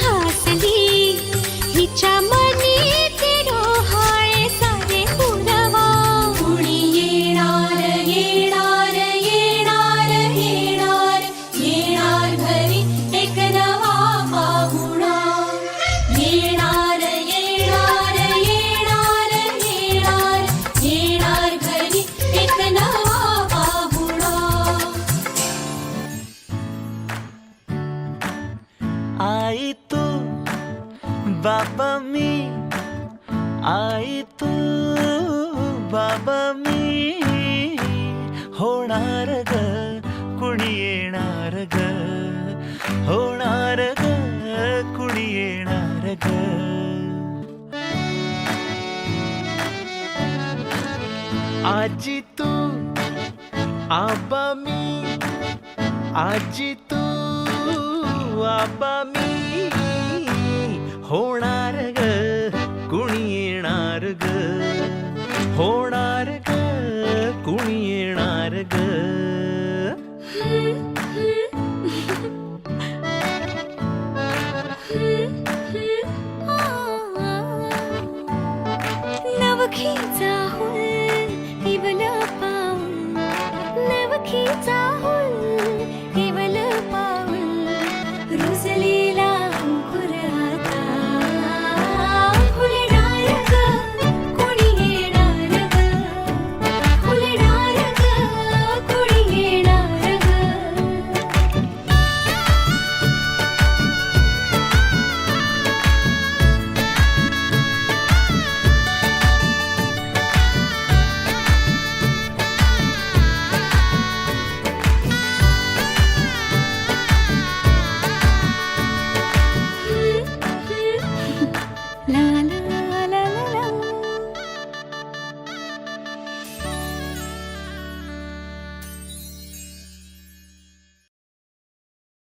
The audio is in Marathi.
हासली हिच्या मनी ते डोहाळे सारे पुरवा कुणी येणार येणार येणार येणार येणार घरी एक नवा पाहुणा येणार येणार येणार येणार येणार घरी एक नवा पाहुणा आई तू बाबा मी आई तू बाबा मी होणार ग कुणी येणार ग होणार ग कुणी येणार ग आजी तू आबा मी आजी तू आबा